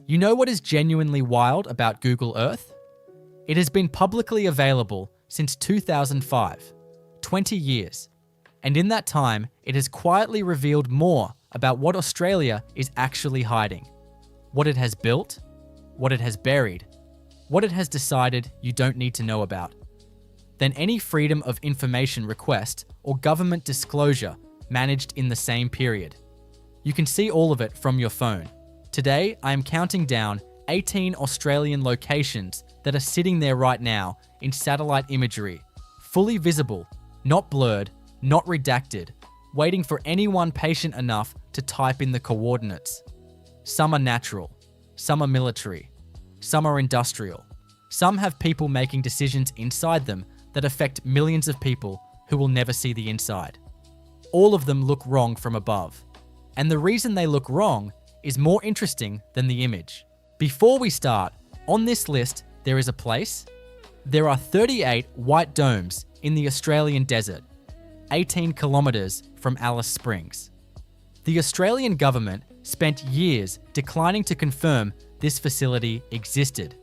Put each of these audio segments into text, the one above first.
You know what is genuinely wild about Google Earth? It has been publicly available since 2005, 20 years. And in that time, it has quietly revealed more about what Australia is actually hiding. What it has built, what it has buried, what it has decided you don't need to know about, than any freedom of information request or government disclosure managed in the same period. You can see all of it from your phone. Today, I am counting down 18 Australian locations that are sitting there right now in satellite imagery, fully visible, not blurred, not redacted, waiting for anyone patient enough to type in the coordinates. Some are natural, some are military, some are industrial. Some have people making decisions inside them that affect millions of people who will never see the inside. All of them look wrong from above. And the reason they look wrong is more interesting than the image. Before we start, on this list there is a place. There are 38 white domes in the Australian desert, 18 kilometres from Alice Springs. The Australian government spent years declining to confirm this facility existed.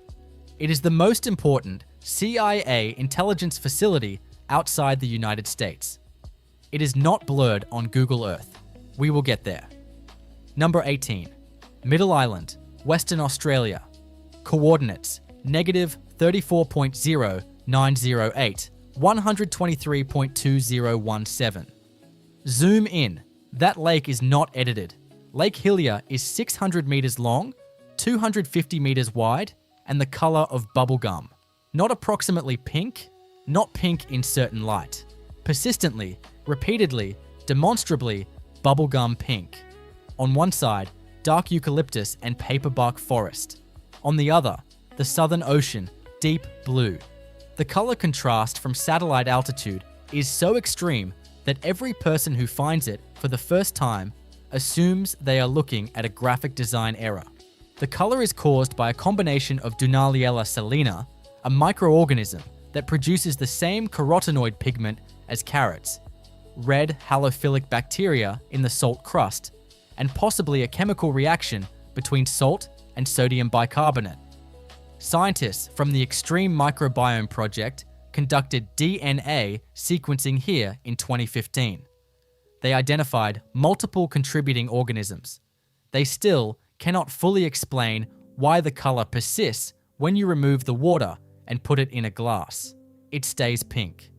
It is the most important CIA intelligence facility outside the United States. It is not blurred on Google Earth. We will get there. Number 18. Middle Island, Western Australia. Coordinates, -34.0908, 123.2017. Zoom in. That lake is not edited. Lake Hillier is 600 metres long, 250 metres wide, and the colour of bubblegum. Not approximately pink, not pink in certain light. Persistently, repeatedly, demonstrably, bubblegum pink. On one side, dark eucalyptus and paperbark forest. On the other, the Southern Ocean, deep blue. The colour contrast from satellite altitude is so extreme that every person who finds it for the first time assumes they are looking at a graphic design error. The colour is caused by a combination of Dunaliella salina, a microorganism that produces the same carotenoid pigment as carrots, red halophilic bacteria in the salt crust, and possibly a chemical reaction between salt and sodium bicarbonate. Scientists from the Extreme Microbiome Project conducted DNA sequencing here in 2015. They identified multiple contributing organisms. They still cannot fully explain why the colour persists when you remove the water and put it in a glass. It stays pink.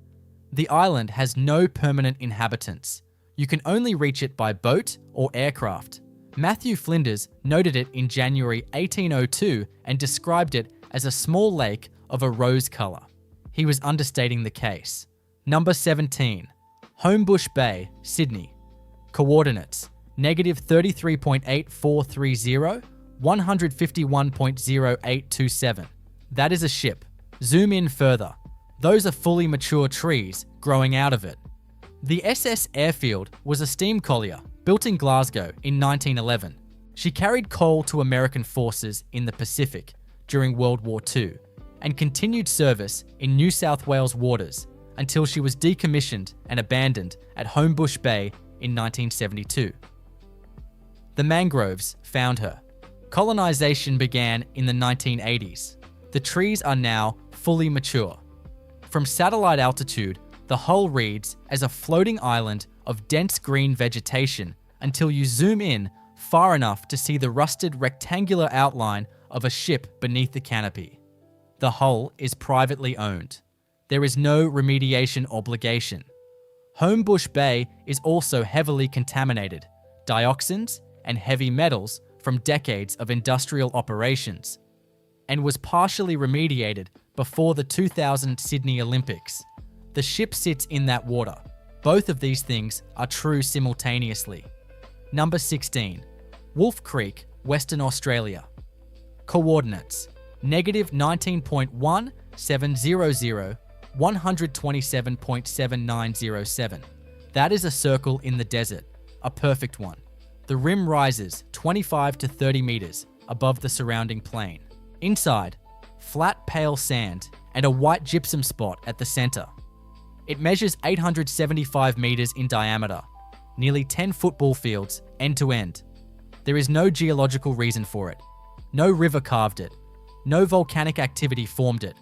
The island has no permanent inhabitants. You can only reach it by boat or aircraft. Matthew Flinders noted it in January 1802 and described it as a small lake of a rose colour. He was understating the case. Number 17. Homebush Bay, Sydney. Coordinates, -33.8430, 151.0827. That is a ship. Zoom in further. Those are fully mature trees growing out of it. The SS Airfield was a steam collier built in Glasgow in 1911. She carried coal to American forces in the Pacific during World War II and continued service in New South Wales waters until she was decommissioned and abandoned at Homebush Bay in 1972. The mangroves found her. Colonization began in the 1980s. The trees are now fully mature. From satellite altitude, the hull reads as a floating island of dense green vegetation until you zoom in far enough to see the rusted rectangular outline of a ship beneath the canopy. The hull is privately owned. There is no remediation obligation. Homebush Bay is also heavily contaminated, dioxins and heavy metals from decades of industrial operations, and was partially remediated before the 2000 Sydney Olympics. The ship sits in that water. Both of these things are true simultaneously. Number 16. Wolf Creek, Western Australia. Coordinates, -19.1700, 127.7907. That is a circle in the desert, a perfect one. The rim rises 25 to 30 meters above the surrounding plain. Inside, flat pale sand and a white gypsum spot at the center. It measures 875 meters in diameter, nearly 10 football fields end to end. There is no geological reason for it. No river carved it. No volcanic activity formed it.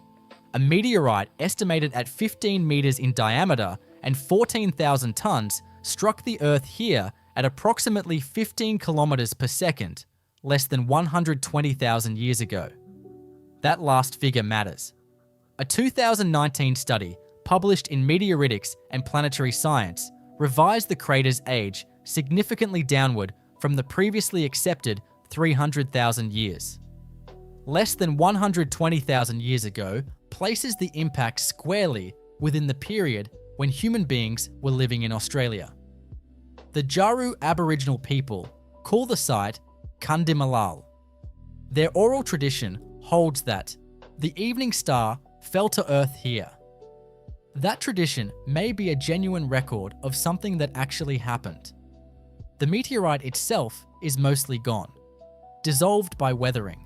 A meteorite estimated at 15 meters in diameter and 14,000 tons struck the Earth here at approximately 15 kilometers per second, less than 120,000 years ago. That last figure matters. A 2019 study published in Meteoritics and Planetary Science revised the crater's age significantly downward from the previously accepted 300,000 years. Less than 120,000 years ago places the impact squarely within the period when human beings were living in Australia. The Jaru Aboriginal people call the site Kundimalal. Their oral tradition holds that the evening star fell to Earth here. That tradition may be a genuine record of something that actually happened. The meteorite itself is mostly gone, dissolved by weathering.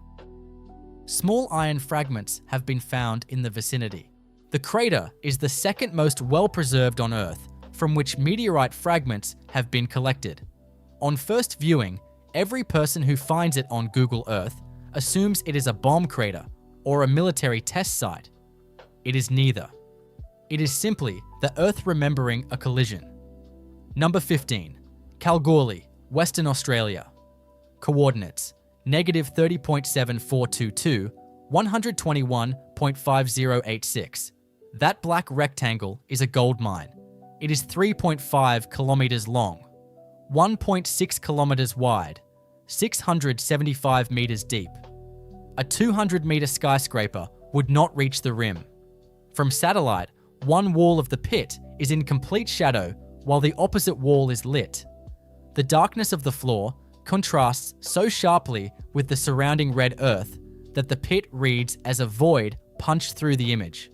Small iron fragments have been found in the vicinity. The crater is the second most well-preserved on Earth, from which meteorite fragments have been collected. On first viewing, every person who finds it on Google Earth assumes it is a bomb crater or a military test site. It is neither. It is simply the Earth remembering a collision. Number 15. Kalgoorlie, Western Australia. Coordinates: -30.7422, 121.5086. That black rectangle is a gold mine. It is 3.5 kilometers long, 1.6 kilometers wide, 675 meters deep. A 200-meter skyscraper would not reach the rim. From satellite, one wall of the pit is in complete shadow while the opposite wall is lit. The darkness of the floor contrasts so sharply with the surrounding red earth that the pit reads as a void punched through the image.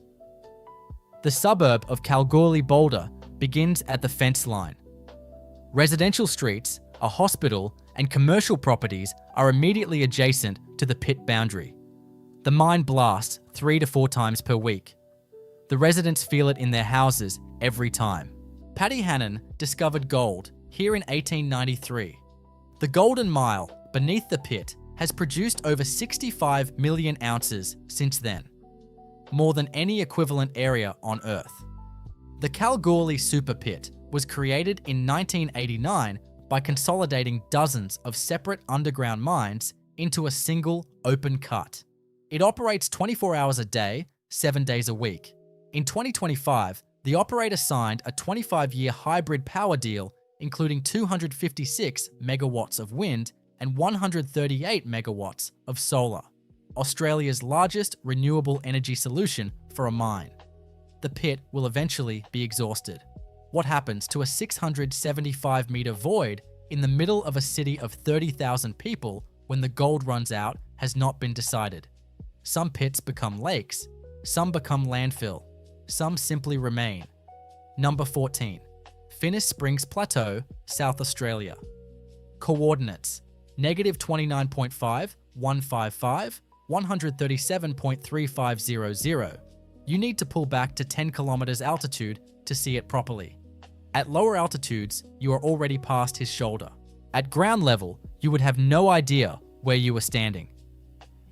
The suburb of Kalgoorlie Boulder begins at the fence line. Residential streets, a hospital, and commercial properties are immediately adjacent to the pit boundary. The mine blasts 3 to 4 times per week. The residents feel it in their houses every time. Paddy Hannon discovered gold here in 1893. The Golden Mile beneath the pit has produced over 65 million ounces since then, more than any equivalent area on Earth. The Kalgoorlie Super Pit was created in 1989 by consolidating dozens of separate underground mines into a single open cut. It operates 24 hours a day, 7 days a week. In 2025, the operator signed a 25-year hybrid power deal including 256 megawatts of wind and 138 megawatts of solar, Australia's largest renewable energy solution for a mine. The pit will eventually be exhausted. What happens to a 675-meter void in the middle of a city of 30,000 people when the gold runs out has not been decided. Some pits become lakes, some become landfill, some simply remain. Number 14. Finnis Springs Plateau, South Australia. Coordinates: -29.5, 155, 137.3500. You need to pull back to 10 kilometers altitude to see it properly. At lower altitudes, you are already past his shoulder. At ground level, you would have no idea where you were standing.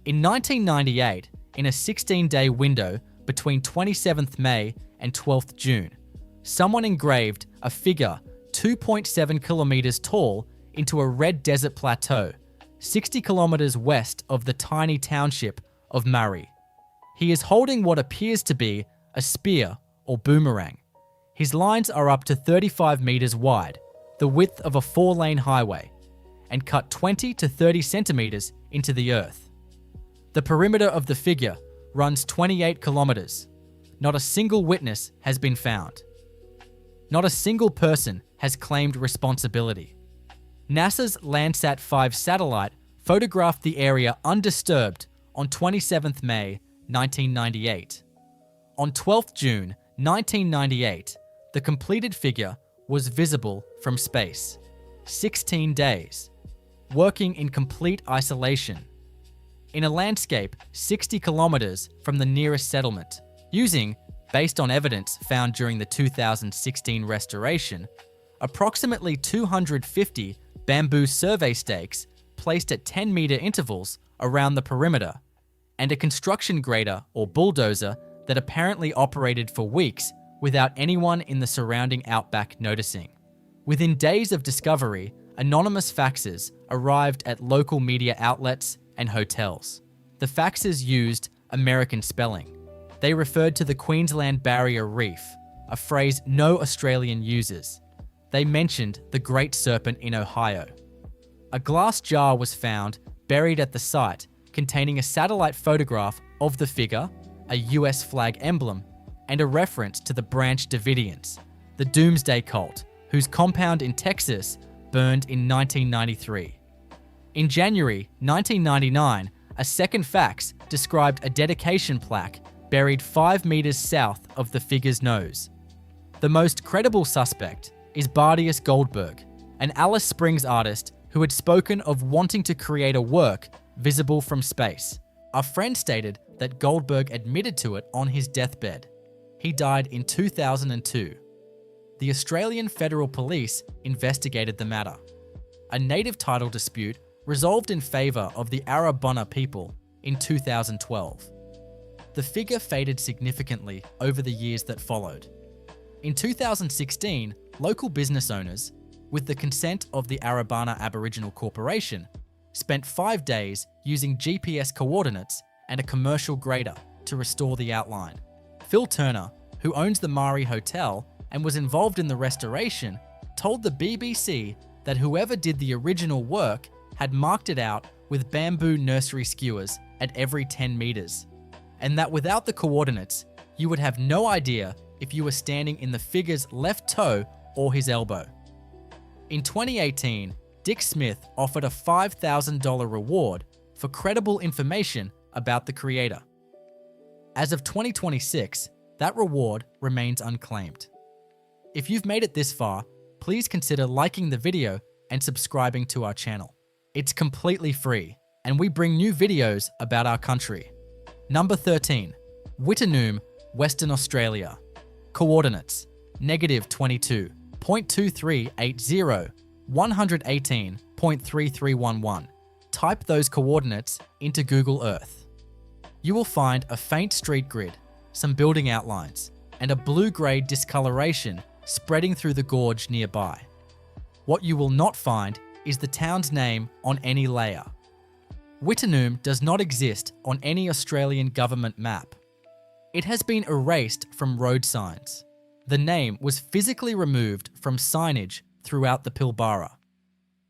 In 1998, in a 16-day window between 27th May and 12th June, someone engraved a figure 2.7 kilometers tall into a red desert plateau, 60 kilometers west of the tiny township of Marree. He is holding what appears to be a spear or boomerang. His lines are up to 35 meters wide, the width of a 4-lane highway, and cut 20 to 30 centimeters into the earth. The perimeter of the figure runs 28 kilometers. Not a single witness has been found. Not a single person has claimed responsibility. NASA's Landsat 5 satellite photographed the area undisturbed on 27th May 1998. On 12th June 1998, the completed figure was visible from space. 16 days. Working in complete isolation. In a landscape 60 kilometers from the nearest settlement, using, based on evidence found during the 2016 restoration, approximately 250 bamboo survey stakes placed at 10-meter intervals around the perimeter, and a construction grader or bulldozer that apparently operated for weeks without anyone in the surrounding outback noticing. Within days of discovery, anonymous faxes arrived at local media outlets and hotels. The faxes used American spelling. They referred to the Queensland Barrier Reef, a phrase no Australian uses. They mentioned the Great Serpent in Ohio. A glass jar was found buried at the site containing a satellite photograph of the figure, a US flag emblem, and a reference to the Branch Davidians, the Doomsday Cult, whose compound in Texas burned in 1993. In January 1999, a second fax described a dedication plaque buried 5 meters south of the figure's nose. The most credible suspect is Bardius Goldberg, an Alice Springs artist who had spoken of wanting to create a work visible from space. A friend stated that Goldberg admitted to it on his deathbed. He died in 2002. The Australian Federal Police investigated the matter. A native title dispute resolved in favour of the Arabonna people in 2012. The figure faded significantly over the years that followed. In 2016, local business owners, with the consent of the Arabonna Aboriginal Corporation, spent 5 days using GPS coordinates and a commercial grader to restore the outline. Phil Turner, who owns the Marree Hotel and was involved in the restoration, told the BBC that whoever did the original work had marked it out with bamboo nursery skewers at every 10 meters, and that without the coordinates, you would have no idea if you were standing in the figure's left toe or his elbow. In 2018, Dick Smith offered a $5,000 reward for credible information about the creator. As of 2026, that reward remains unclaimed. If you've made it this far, please consider liking the video and subscribing to our channel. It's completely free, and we bring new videos about our country. Number 13, Wittenoom, Western Australia. Coordinates, -22.2380, 118.3311. Type those coordinates into Google Earth. You will find a faint street grid, some building outlines, and a blue-grey discoloration spreading through the gorge nearby. What you will not find is the town's name on any layer. Wittenoom does not exist on any Australian government map. It has been erased from road signs. The name was physically removed from signage throughout the Pilbara.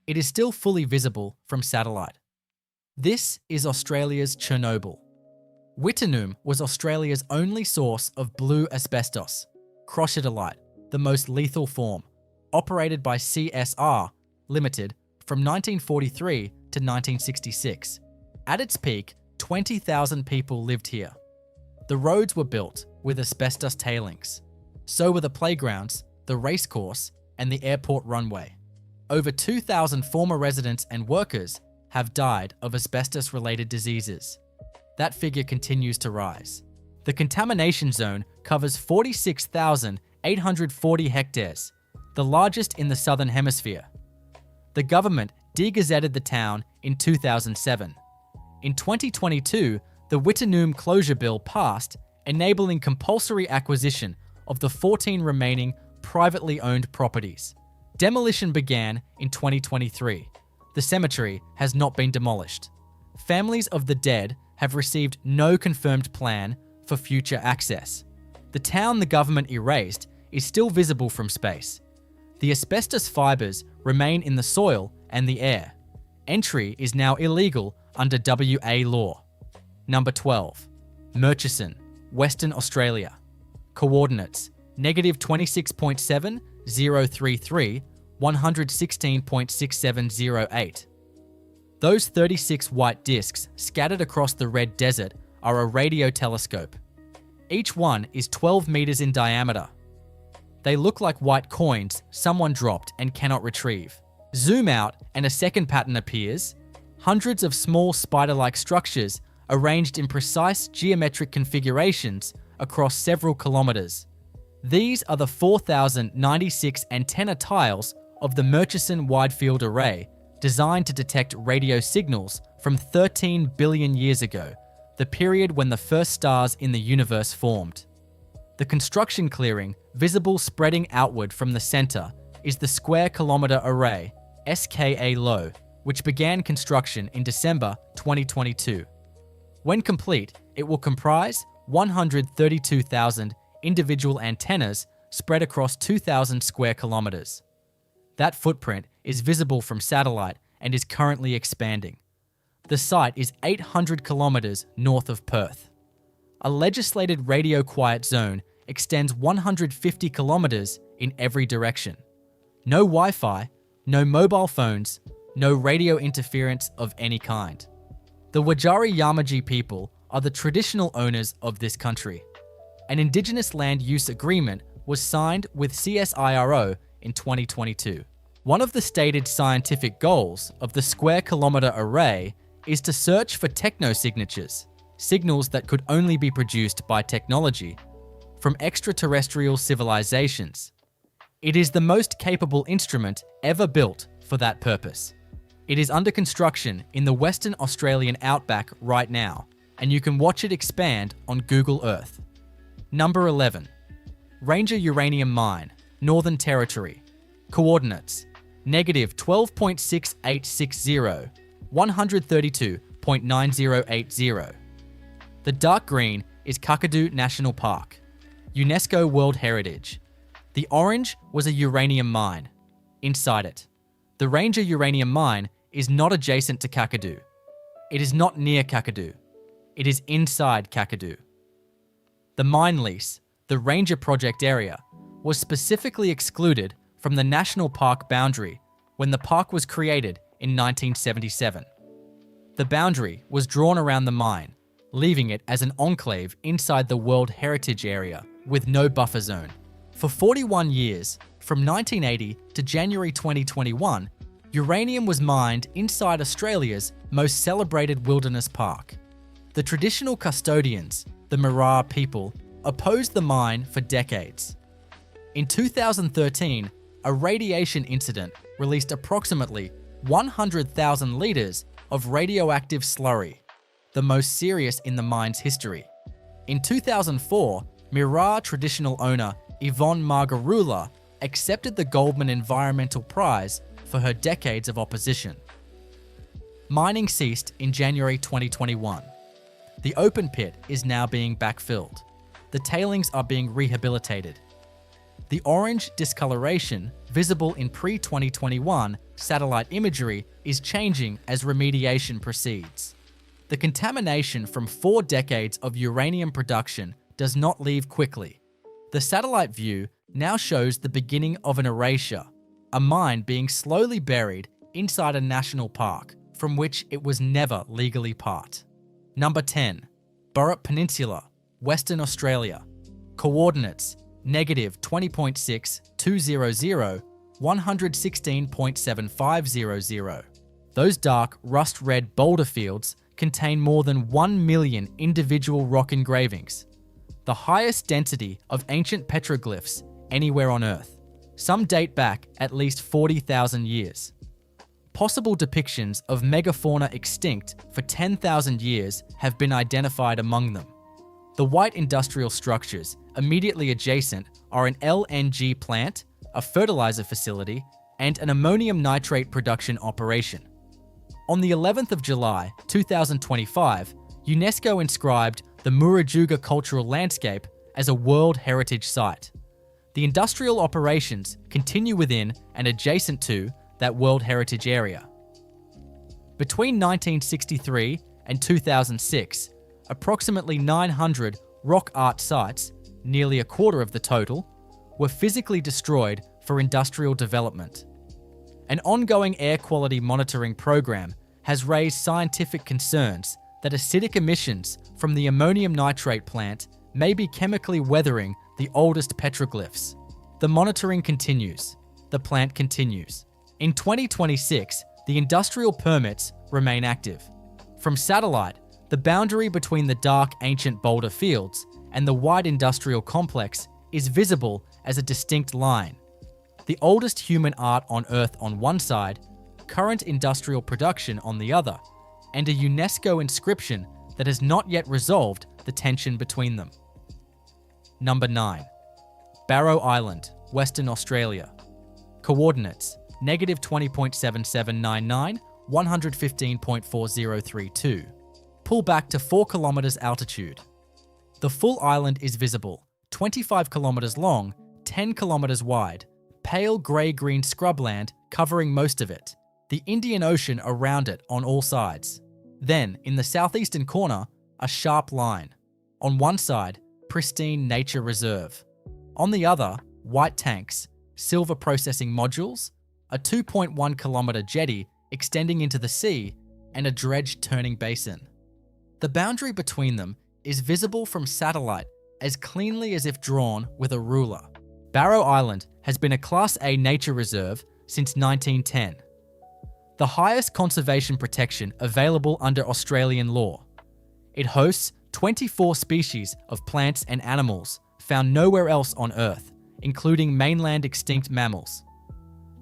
It is still fully visible from satellite. This is Australia's Chernobyl. Wittenoom was Australia's only source of blue asbestos, crochetolite, the most lethal form, operated by CSR Limited from 1943 to 1966. At its peak, 20,000 people lived here. The roads were built with asbestos tailings. So were the playgrounds, the racecourse, and the airport runway. Over 2,000 former residents and workers have died of asbestos-related diseases. That figure continues to rise. The contamination zone covers 46,840 hectares, the largest in the Southern Hemisphere. The government de-gazetted the town in 2007. In 2022, the Wittenoom Closure Bill passed, enabling compulsory acquisition of the 14 remaining privately owned properties. Demolition began in 2023. The cemetery has not been demolished. Families of the dead have received no confirmed plan for future access. The town the government erased is still visible from space. The asbestos fibers remain in the soil and the air. Entry is now illegal under WA law. Number 12, Murchison, Western Australia. Coordinates, -26.7033, 116.6708. Those 36 white discs scattered across the red desert are a radio telescope. Each one is 12 meters in diameter. They look like white coins someone dropped and cannot retrieve. Zoom out and a second pattern appears. Hundreds of small spider-like structures arranged in precise geometric configurations across several kilometers. These are the 4,096 antenna tiles of the Murchison Wide Field Array, designed to detect radio signals from 13 billion years ago, the period when the first stars in the universe formed. The construction clearing, visible spreading outward from the center, is the Square Kilometre Array, SKA-LO, which began construction in December 2022. When complete, it will comprise 132,000 individual antennas spread across 2,000 square kilometres. That footprint is visible from satellite and is currently expanding. The site is 800 kilometres north of Perth. A legislated radio quiet zone extends 150 kilometres in every direction. No Wi-Fi, no mobile phones, no radio interference of any kind. The Wajari Yamaji people are the traditional owners of this country. An Indigenous Land Use Agreement was signed with CSIRO in 2022. One of the stated scientific goals of the Square Kilometre Array is to search for technosignatures, signals that could only be produced by technology, from extraterrestrial civilizations. It is the most capable instrument ever built for that purpose. It is under construction in the Western Australian outback right now, and you can watch it expand on Google Earth. Number 11. Ranger Uranium Mine, Northern Territory. Coordinates: negative 12.6860, 132.9080. The dark green is Kakadu National Park, UNESCO World Heritage. The orange was a uranium mine. Inside it, the Ranger Uranium Mine is not adjacent to Kakadu. It is not near Kakadu. It is inside Kakadu. The mine lease, the Ranger Project area, was specifically excluded from the national park boundary when the park was created in 1977. The boundary was drawn around the mine, leaving it as an enclave inside the World Heritage Area with no buffer zone. For 41 years, from 1980 to January 2021, uranium was mined inside Australia's most celebrated wilderness park. The traditional custodians, the Marree people, opposed the mine for decades. In 2013, a radiation incident released approximately 100,000 litres of radioactive slurry, the most serious in the mine's history. In 2004, Marree traditional owner Yvonne Margarula accepted the Goldman Environmental Prize for her decades of opposition. Mining ceased in January 2021. The open pit is now being backfilled. The tailings are being rehabilitated. The orange discoloration, visible in pre-2021 satellite imagery, is changing as remediation proceeds. The contamination from 4 decades of uranium production does not leave quickly. The satellite view now shows the beginning of an erasure, a mine being slowly buried inside a national park from which it was never legally part. Number 10. Burrup Peninsula, Western Australia. Coordinates: negative 20.6200, 116.7500. Those dark, rust-red boulder fields contain more than 1 million individual rock engravings, the highest density of ancient petroglyphs anywhere on Earth. Some date back at least 40,000 years. Possible depictions of megafauna extinct for 10,000 years have been identified among them. The white industrial structures immediately adjacent are an LNG plant, a fertilizer facility, and an ammonium nitrate production operation. On the 11th of July 2025, UNESCO inscribed the Murujuga cultural landscape as a World Heritage Site. The industrial operations continue within and adjacent to that World Heritage Area. Between 1963 and 2006, approximately 900 rock art sites, nearly a quarter of the total, were physically destroyed for industrial development. An ongoing air quality monitoring program has raised scientific concerns that acidic emissions from the ammonium nitrate plant may be chemically weathering the oldest petroglyphs. The monitoring continues. The plant continues. In 2026, the industrial permits remain active. From satellite, the boundary between the dark ancient boulder fields and the wide industrial complex is visible as a distinct line. The oldest human art on Earth on one side current industrial production on the other, and a UNESCO inscription that has not yet resolved the tension between them. Number 9. Barrow Island, Western Australia. Coordinates: -20.7799, 115.4032. Pull back to 4 kilometers altitude. The full island is visible, 25 kilometers long, 10 kilometers wide, pale grey-green scrubland covering most of it, the Indian Ocean around it on all sides. Then, in the southeastern corner, a sharp line. On one side, pristine nature reserve. On the other, white tanks, silver processing modules, a 2.1 kilometer jetty extending into the sea, and a dredged turning basin. The boundary between them is visible from satellite as cleanly as if drawn with a ruler. Barrow Island has been a Class A nature reserve since 1910. The highest conservation protection available under Australian law. It hosts 24 species of plants and animals found nowhere else on Earth, including mainland extinct mammals.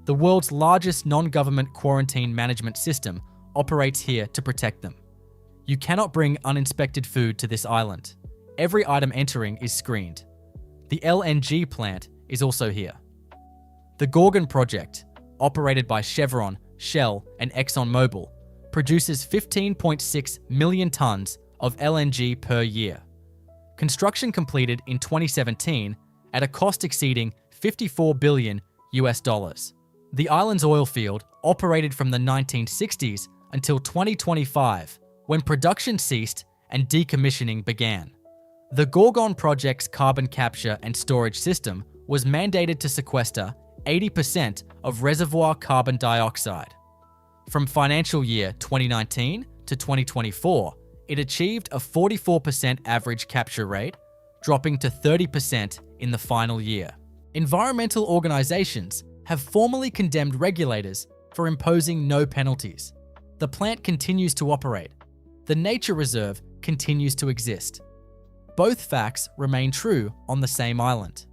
The world's largest non-government quarantine management system operates here to protect them. You cannot bring uninspected food to this island. Every item entering is screened. The LNG plant is also here. The Gorgon project, operated by Chevron, Shell, and ExxonMobil, produces 15.6 million tons of LNG per year. Construction completed in 2017 at a cost exceeding $54 billion US. The island's oil field operated from the 1960s until 2025, when production ceased and decommissioning began. The Gorgon project's carbon capture and storage system was mandated to sequester 80% of reservoir carbon dioxide. From financial year 2019 to 2024, it achieved a 44% average capture rate, dropping to 30% in the final year. Environmental organizations have formally condemned regulators for imposing no penalties. The plant continues to operate. The nature reserve continues to exist. Both facts remain true on the same island.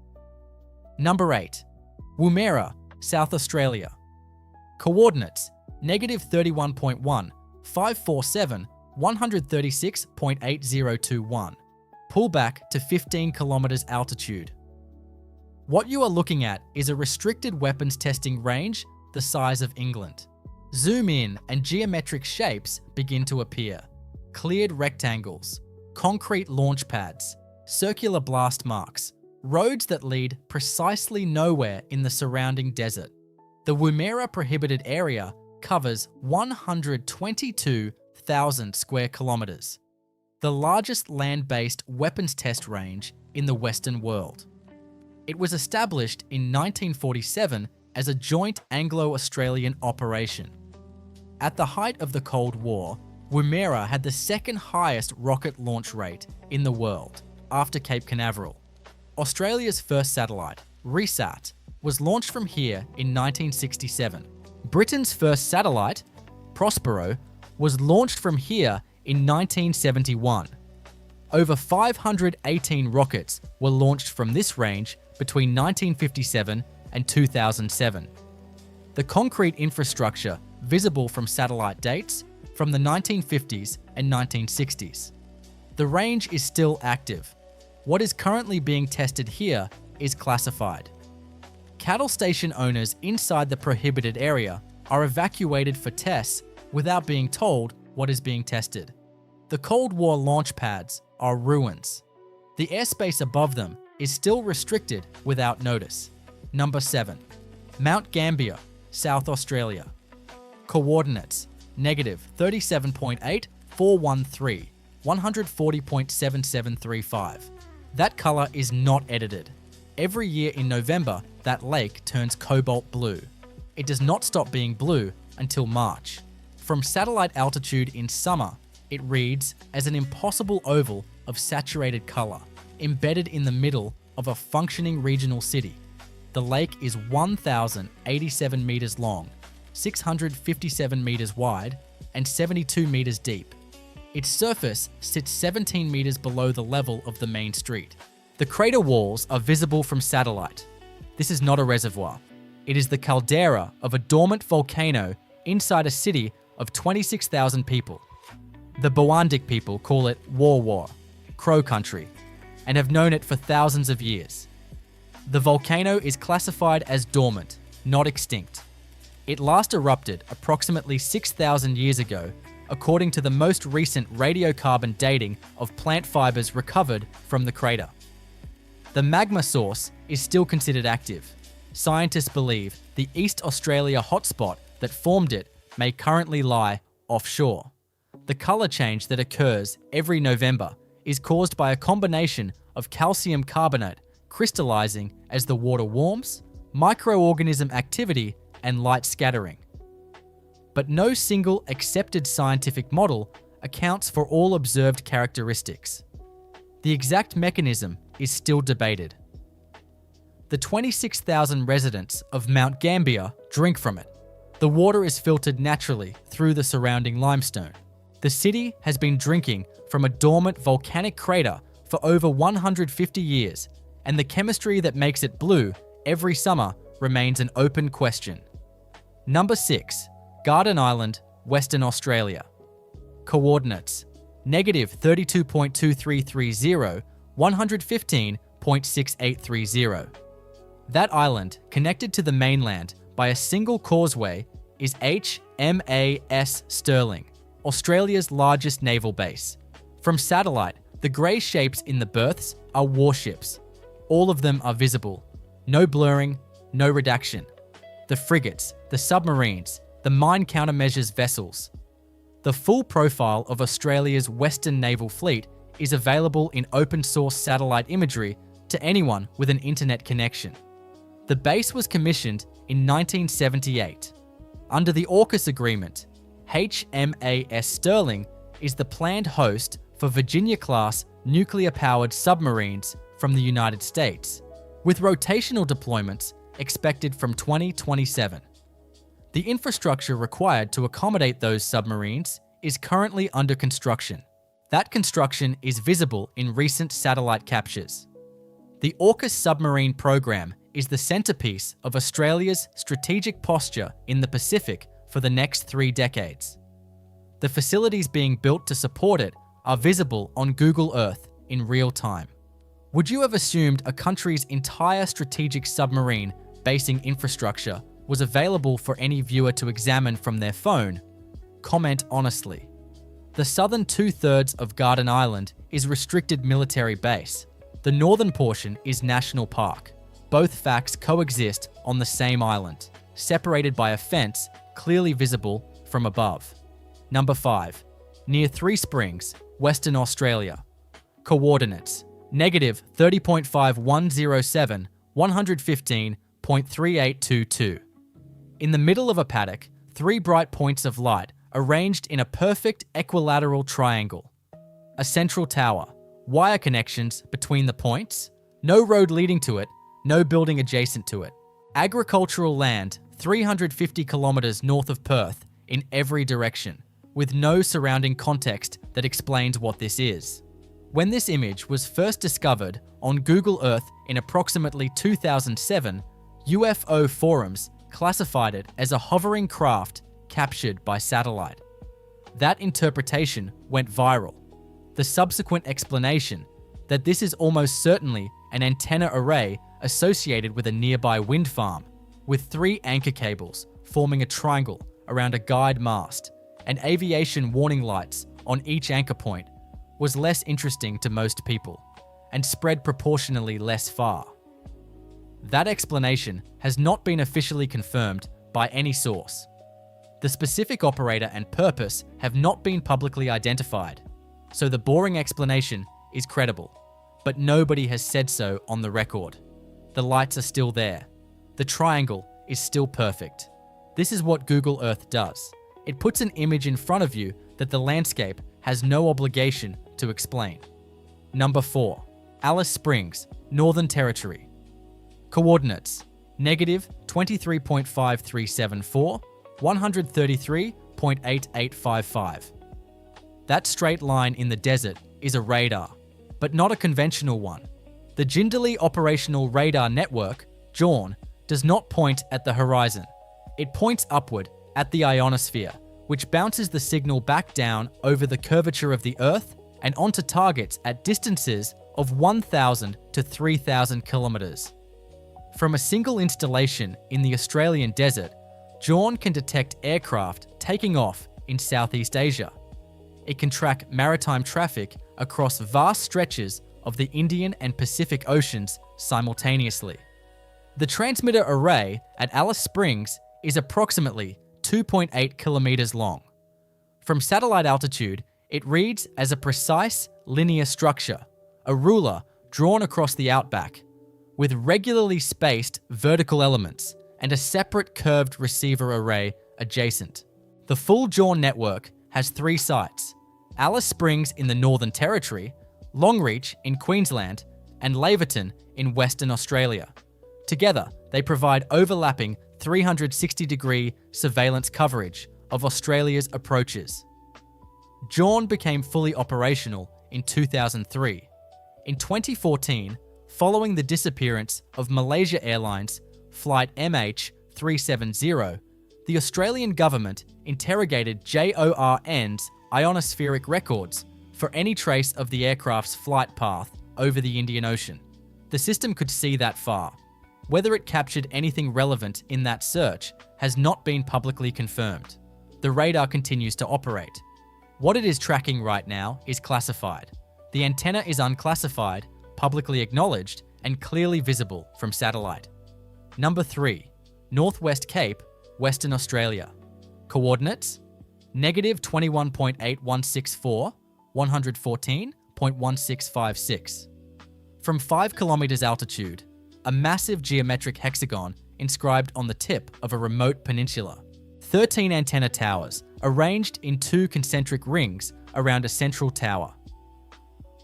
Number 8. Woomera, South Australia. Coordinates: -31.1, 547, 136.8021. Pull back to 15 kilometers altitude. What you are looking at is a restricted weapons testing range the size of England. Zoom in and geometric shapes begin to appear. Cleared rectangles, concrete launch pads, circular blast marks, roads that lead precisely nowhere in the surrounding desert. The Woomera prohibited area covers 122,000 square kilometers, the largest land-based weapons test range in the Western world. It was established in 1947 as a joint Anglo-Australian operation. At the height of the Cold War, Woomera had the second highest rocket launch rate in the world, after Cape Canaveral. Australia's first satellite, RESAT, was launched from here in 1967. Britain's first satellite, Prospero, was launched from here in 1971. Over 518 rockets were launched from this range between 1957 and 2007. The concrete infrastructure visible from satellite dates from the 1950s and 1960s. The range is still active. What is currently being tested here is classified. Cattle station owners inside the prohibited area are evacuated for tests without being told what is being tested. The Cold War launch pads are ruins. The airspace above them is still restricted without notice. Number 7. Mount Gambier, South Australia. Coordinates: -37.8, 413, 140.7735. That color is not edited. Every year in November, that lake turns cobalt blue. It does not stop being blue until March. From satellite altitude in summer, it reads as an impossible oval of saturated color, embedded in the middle of a functioning regional city. The lake is 1,087 meters long, 657 meters wide, and 72 meters deep. Its surface sits 17 meters below the level of the main street. The crater walls are visible from satellite. This is not a reservoir. It is the caldera of a dormant volcano inside a city of 26,000 people. The Bawandik people call it War, Crow Country, and have known it for thousands of years. The volcano is classified as dormant, not extinct. It last erupted approximately 6,000 years ago, according to the most recent radiocarbon dating of plant fibers recovered from the crater. The magma source is still considered active. Scientists believe the East Australia hotspot that formed it may currently lie offshore. The colour change that occurs every November is caused by a combination of calcium carbonate crystallizing as the water warms, microorganism activity, and light scattering. But no single accepted scientific model accounts for all observed characteristics. The exact mechanism is still debated. The 26,000 residents of Mount Gambier drink from it. The water is filtered naturally through the surrounding limestone. The city has been drinking from a dormant volcanic crater for over 150 years, and the chemistry that makes it blue every summer remains an open question. Number 6. Garden Island, Western Australia. Coordinates: -32.2330, 115.6830. That island, connected to the mainland by a single causeway, is HMAS Stirling, Australia's largest naval base. From satellite, the grey shapes in the berths are warships. All of them are visible. No blurring, no redaction. The frigates, the submarines, the mine countermeasures vessels. The full profile of Australia's Western Naval Fleet is available in open source satellite imagery to anyone with an internet connection. The base was commissioned in 1978. Under the AUKUS agreement, HMAS Stirling is the planned host for Virginia-class nuclear-powered submarines from the United States, with rotational deployments expected from 2027. The infrastructure required to accommodate those submarines is currently under construction. That construction is visible in recent satellite captures. The AUKUS submarine program is the centerpiece of Australia's strategic posture in the Pacific for the next 3 decades. The facilities being built to support it are visible on Google Earth in real time. Would you have assumed a country's entire strategic submarine basing infrastructure was available for any viewer to examine from their phone? Comment honestly. The southern 2/3 of Garden Island is restricted military base. The northern portion is national park. Both facts coexist on the same island, separated by a fence clearly visible from above. Number 5. Near Three Springs, Western Australia. Coordinates: -30.5107, 115.3822. In the middle of a paddock, 3 bright points of light arranged in a perfect equilateral triangle. A central tower, wire connections between the points, no road leading to it, no building adjacent to it. Agricultural land 350 kilometres north of Perth in every direction, with no surrounding context that explains what this is. When this image was first discovered on Google Earth in approximately 2007, UFO forums classified it as a hovering craft captured by satellite. That interpretation went viral. The subsequent explanation that this is almost certainly an antenna array associated with a nearby wind farm, with 3 anchor cables forming a triangle around a guide mast and aviation warning lights on each anchor point, was less interesting to most people and spread proportionally less far. That explanation has not been officially confirmed by any source. The specific operator and purpose have not been publicly identified, so the boring explanation is credible, but nobody has said so on the record. The lights are still there. The triangle is still perfect. This is what Google Earth does. It puts an image in front of you that the landscape has no obligation to explain. Number 4. Alice Springs, Northern Territory. Coordinates: -23.5374, 133.8855. That straight line in the desert is a radar, but not a conventional one. The Jindalee Operational Radar Network, JORN, does not point at the horizon. It points upward at the ionosphere, which bounces the signal back down over the curvature of the Earth and onto targets at distances of 1,000 to 3,000 kilometers. From a single installation in the Australian desert, JAWN can detect aircraft taking off in Southeast Asia. It can track maritime traffic across vast stretches of the Indian and Pacific Oceans simultaneously. The transmitter array at Alice Springs is approximately 2.8 kilometers long. From satellite altitude, it reads as a precise linear structure, a ruler drawn across the outback, with regularly spaced vertical elements and a separate curved receiver array adjacent. The full JAWN network has 3 sites: Alice Springs in the Northern Territory, Longreach in Queensland, and Laverton in Western Australia. Together, they provide overlapping 360-degree surveillance coverage of Australia's approaches. JAWN became fully operational in 2003. In 2014, following the disappearance of Malaysia Airlines flight MH370, the Australian government interrogated JORN's ionospheric records for any trace of the aircraft's flight path over the Indian Ocean. The system could see that far. Whether it captured anything relevant in that search has not been publicly confirmed. The radar continues to operate. What it is tracking right now is classified. The antenna is unclassified, publicly acknowledged, and clearly visible from satellite. Number 3. Northwest Cape, Western Australia. Coordinates: -21.8164, 114.1656. From 5 kilometers altitude, a massive geometric hexagon inscribed on the tip of a remote peninsula. 13 antenna towers arranged in 2 concentric rings around a central tower.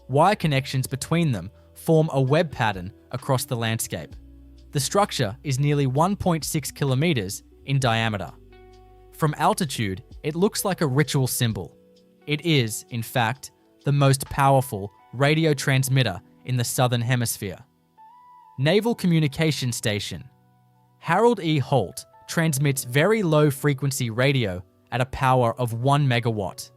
Wire connections between them form a web pattern across the landscape. The structure is nearly 1.6 kilometers in diameter. From altitude, it looks like a ritual symbol. It is, in fact, the most powerful radio transmitter in the Southern Hemisphere. Naval Communication Station. Harold E. Holt transmits very low frequency radio at a power of 1 megawatt,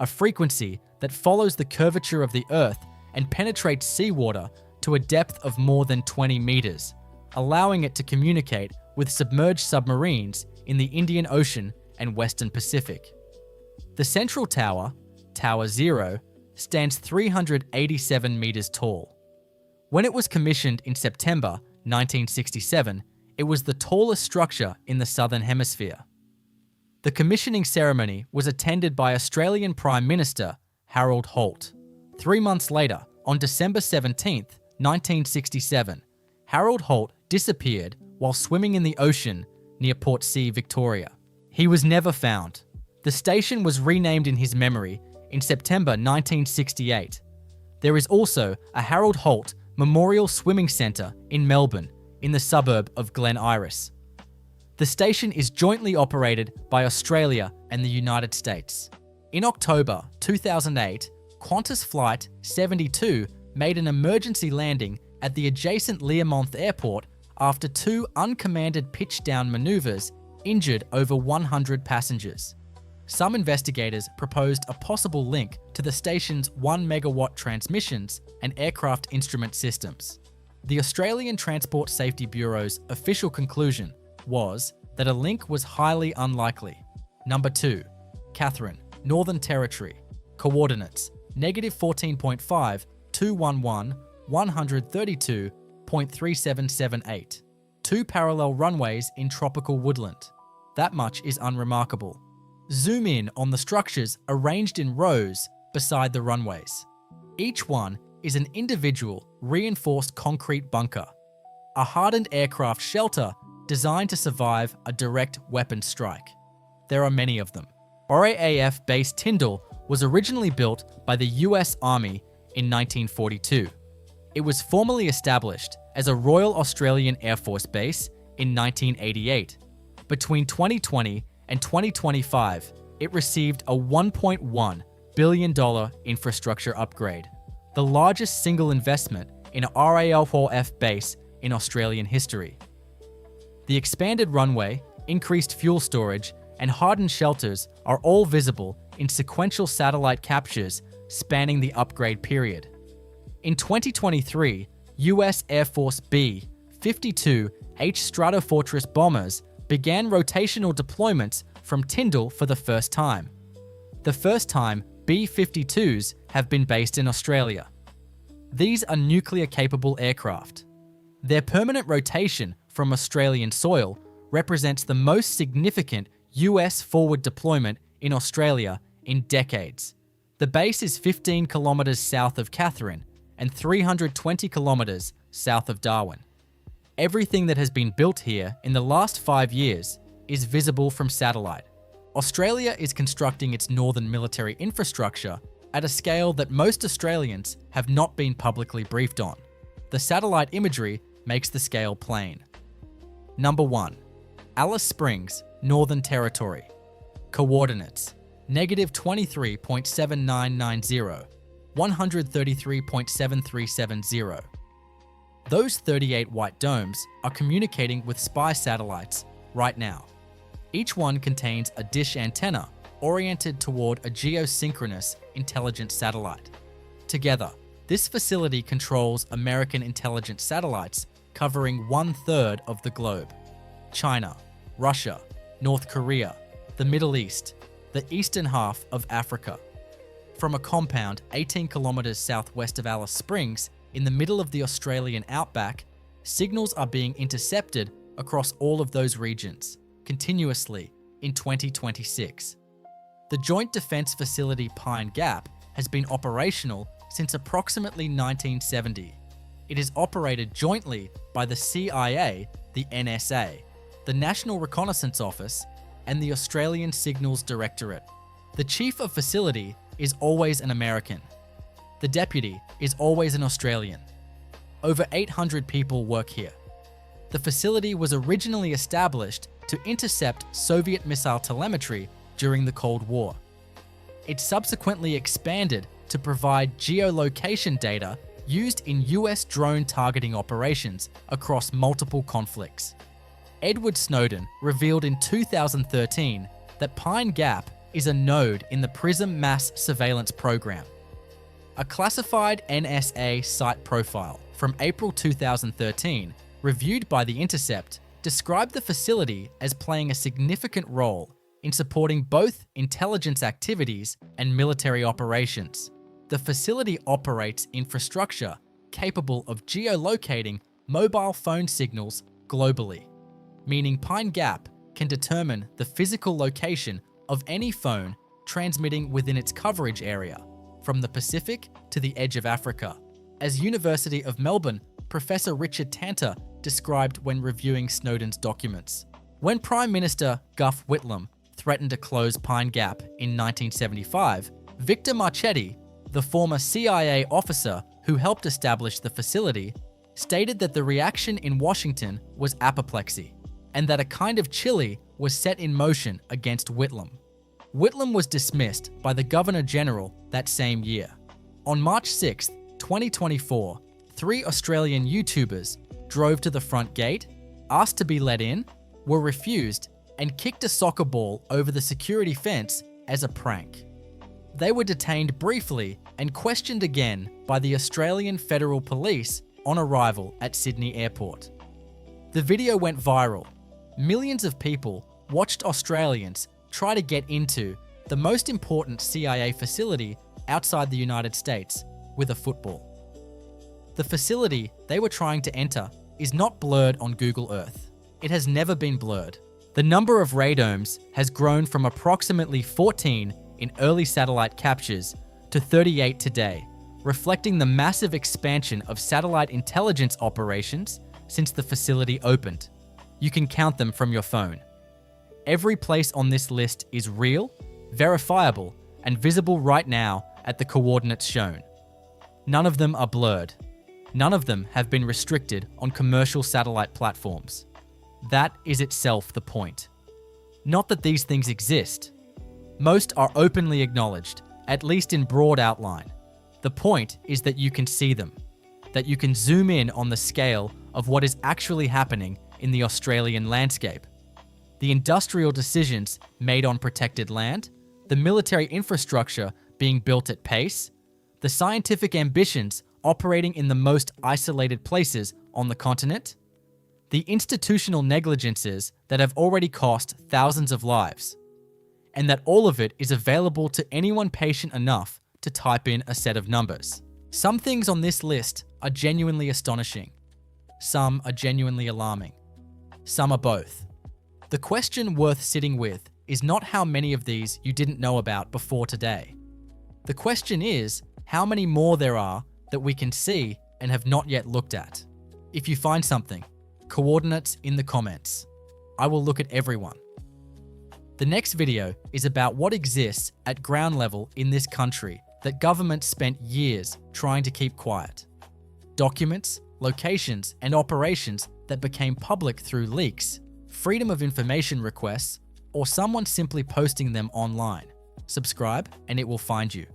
a frequency that follows the curvature of the Earth and penetrates seawater to a depth of more than 20 meters, allowing it to communicate with submerged submarines in the Indian Ocean and Western Pacific. The central tower, Tower 0, stands 387 meters tall. When it was commissioned in September 1967, it was the tallest structure in the Southern Hemisphere. The commissioning ceremony was attended by Australian Prime Minister Harold Holt. 3 months later, on December 17, 1967, Harold Holt disappeared while swimming in the ocean near Portsea, Victoria. He was never found. The station was renamed in his memory in September 1968. There is also a Harold Holt Memorial Swimming Centre in Melbourne, in the suburb of Glen Iris. The station is jointly operated by Australia and the United States. In October 2008, Qantas Flight 72 made an emergency landing at the adjacent Learmonth Airport after 2 uncommanded pitch-down manoeuvres injured over 100 passengers. Some investigators proposed a possible link to the station's 1 megawatt transmissions and aircraft instrument systems. The Australian Transport Safety Bureau's official conclusion was that a link was highly unlikely. Number 2. Catherine, Northern Territory. Coordinates: -14.5, 211, 132.3778. 2 parallel runways in tropical woodland. That much is unremarkable. Zoom in on the structures arranged in rows beside the runways. Each one is an individual reinforced concrete bunker, a hardened aircraft shelter designed to survive a direct weapon strike. There are many of them. RAAF base Tindal was originally built by the US Army in 1942. It was formally established as a Royal Australian Air Force base in 1988. Between 2020 and 2025, it received a $1.1 billion infrastructure upgrade, the largest single investment in a RAAF base in Australian history. The expanded runway, increased fuel storage, and hardened shelters are all visible in sequential satellite captures spanning the upgrade period. In 2023, US Air Force B-52H Stratofortress bombers began rotational deployments from Tindal for the first time. The first time B-52s have been based in Australia. These are nuclear-capable aircraft. Their permanent rotation from Australian soil represents the most significant US forward deployment in Australia in decades. The base is 15 kilometres south of Katherine and 320 kilometres south of Darwin. Everything that has been built here in the last 5 years is visible from satellite. Australia is constructing its northern military infrastructure at a scale that most Australians have not been publicly briefed on. The satellite imagery makes the scale plain. Number 1. Alice Springs, Northern Territory. Coordinates: -23.7990, 133.7370. Those 38 white domes are communicating with spy satellites right now. Each one contains a dish antenna oriented toward a geosynchronous intelligence satellite. Together, this facility controls American intelligence satellites covering 1/3 of the globe: China, Russia, North Korea, the Middle East, the eastern half of Africa. From a compound 18 kilometres southwest of Alice Springs, in the middle of the Australian outback, signals are being intercepted across all of those regions, continuously in 2026. The Joint Defence Facility Pine Gap has been operational since approximately 1970. It is operated jointly by the CIA, the NSA, the National Reconnaissance Office, and the Australian Signals Directorate. The Chief of Facility is always an American. The Deputy is always an Australian. Over 800 people work here. The facility was originally established to intercept Soviet missile telemetry during the Cold War. It subsequently expanded to provide geolocation data used in US drone targeting operations across multiple conflicts. Edward Snowden revealed in 2013 that Pine Gap is a node in the PRISM mass surveillance program. A classified NSA site profile from April 2013, reviewed by The Intercept, described the facility as playing a significant role in supporting both intelligence activities and military operations. The facility operates infrastructure capable of geolocating mobile phone signals globally, meaning Pine Gap can determine the physical location of any phone transmitting within its coverage area, from the Pacific to the edge of Africa, as University of Melbourne Professor Richard Tanter described when reviewing Snowden's documents. When Prime Minister Gough Whitlam threatened to close Pine Gap in 1975, Victor Marchetti, the former CIA officer who helped establish the facility, stated that the reaction in Washington was apoplexy, and that a kind of chili was set in motion against Whitlam. Whitlam was dismissed by the Governor-General that same year. On March 6, 2024, 3 Australian YouTubers drove to the front gate, asked to be let in, were refused, and kicked a soccer ball over the security fence as a prank. They were detained briefly and questioned again by the Australian Federal Police on arrival at Sydney Airport. The video went viral. Millions of people watched Australians try to get into the most important CIA facility outside the United States with a football. The facility they were trying to enter is not blurred on Google Earth. It has never been blurred. The number of radomes has grown from approximately 14 in early satellite captures to 38 today, reflecting the massive expansion of satellite intelligence operations since the facility opened. You can count them from your phone. Every place on this list is real, verifiable, and visible right now at the coordinates shown. None of them are blurred. None of them have been restricted on commercial satellite platforms. That is itself the point. Not that these things exist. Most are openly acknowledged, at least in broad outline. The point is that you can see them, that you can zoom in on the scale of what is actually happening in the Australian landscape. the industrial decisions made on protected land, the military infrastructure being built at pace, the scientific ambitions operating in the most isolated places on the continent, the institutional negligences that have already cost thousands of lives, and that all of it is available to anyone patient enough to type in a set of numbers. Some things on this list are genuinely astonishing. Some are genuinely alarming. Some are both. The question worth sitting with is not how many of these you didn't know about before today. The question is how many more there are that we can see and have not yet looked at. If you find something, coordinates in the comments. I will look at everyone. The next video is about what exists at ground level in this country that governments spent years trying to keep quiet. Documents, locations, and operations that became public through leaks, freedom of information requests, or someone simply posting them online. Subscribe and it will find you.